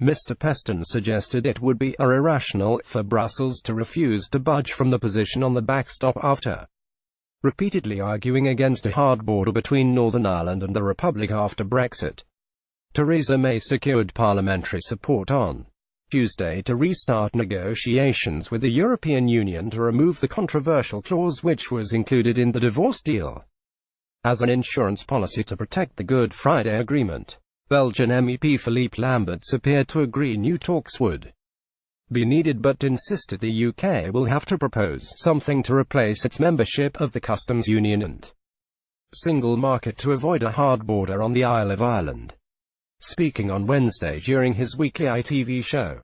Mr. Peston suggested it would be irrational for Brussels to refuse to budge from the position on the backstop after repeatedly arguing against a hard border between Northern Ireland and the Republic after Brexit. Theresa May secured parliamentary support on Tuesday to restart negotiations with the European Union to remove the controversial clause which was included in the divorce deal as an insurance policy to protect the Good Friday Agreement. Belgian MEP Philippe Lamberts appeared to agree new talks would be needed but insisted the UK will have to propose something to replace its membership of the customs union and single market to avoid a hard border on the Isle of Ireland. Speaking on Wednesday during his weekly ITV show,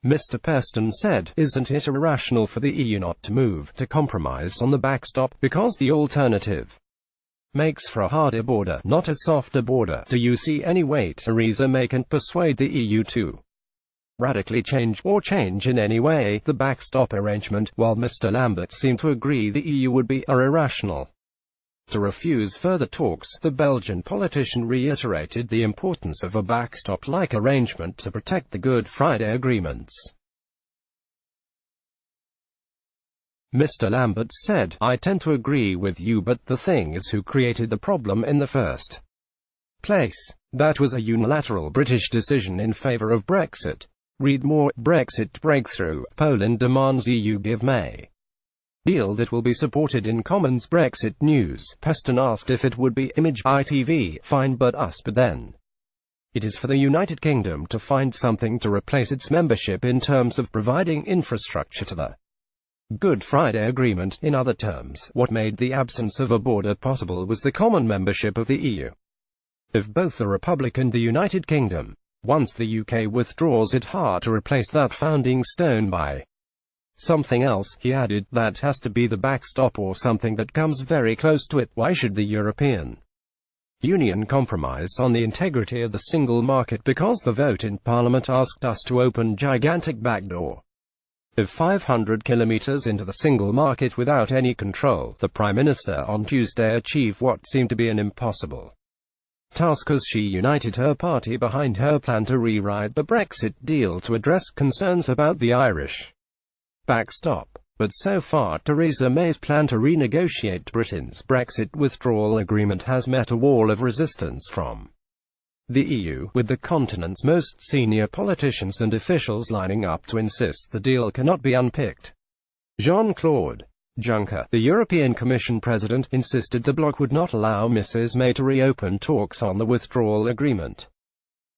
Mr. Peston said, "Isn't it irrational for the EU not to move to compromise on the backstop, because the alternative makes for a harder border, not a softer border? Do you see any way Theresa May can persuade the EU to radically change in any way the backstop arrangement?" While Mr. Lambert seemed to agree the EU would be irrational to refuse further talks, the Belgian politician reiterated the importance of a backstop-like arrangement to protect the Good Friday agreements. Mr. Lambert said, "I tend to agree with you, but the thing is, who created the problem in the first place? That was a unilateral British decision in favour of Brexit. Read more. Brexit breakthrough. Poland demands EU give May deal that will be supported in Commons. Brexit news." Peston asked if it would be image ITV, fine but us, but then it is for the United Kingdom to find something to replace its membership in terms of providing infrastructure to the Good Friday Agreement. In other terms, what made the absence of a border possible was the common membership of the EU of both the Republic and the United Kingdom. Once the UK withdraws, it's hard to replace that founding stone by something else, he added. That has to be the backstop or something that comes very close to it. Why should the European Union compromise on the integrity of the single market because the vote in Parliament asked us to open gigantic backdoor of 500 kilometers into the single market without any control? The Prime Minister on Tuesday achieved what seemed to be an impossible task as she united her party behind her plan to rewrite the Brexit deal to address concerns about the Irish backstop. But so far, Theresa May's plan to renegotiate Britain's Brexit withdrawal agreement has met a wall of resistance from the EU, with the continent's most senior politicians and officials lining up to insist the deal cannot be unpicked. Jean-Claude Juncker, the European Commission President, insisted the bloc would not allow Mrs. May to reopen talks on the withdrawal agreement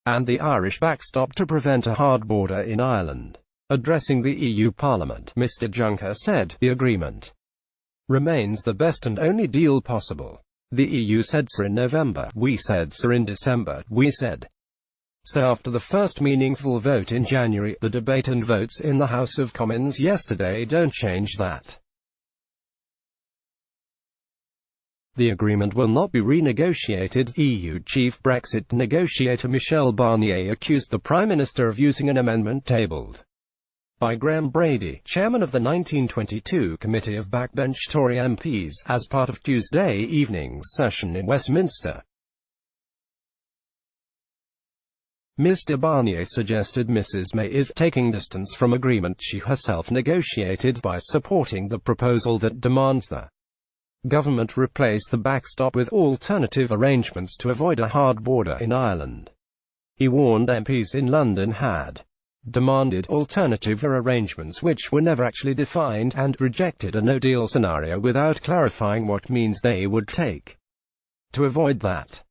and the Irish backstop to prevent a hard border in Ireland. Addressing the EU Parliament, Mr. Juncker said, "The agreement remains the best and only deal possible. The EU said so in November, we said so in December, we said so after the first meaningful vote in January. The debate and votes in the House of Commons yesterday don't change that. The agreement will not be renegotiated." EU chief Brexit negotiator Michel Barnier accused the Prime Minister of using an amendment tabled by Graham Brady, chairman of the 1922 Committee of Backbench Tory MPs, as part of Tuesday evening's session in Westminster. Mr. Barnier suggested Mrs. May is taking distance from agreement she herself negotiated by supporting the proposal that demands the government replace the backstop with alternative arrangements to avoid a hard border in Ireland. He warned MPs in London had demanded alternative arrangements which were never actually defined, and rejected a no-deal scenario without clarifying what means they would take to avoid that.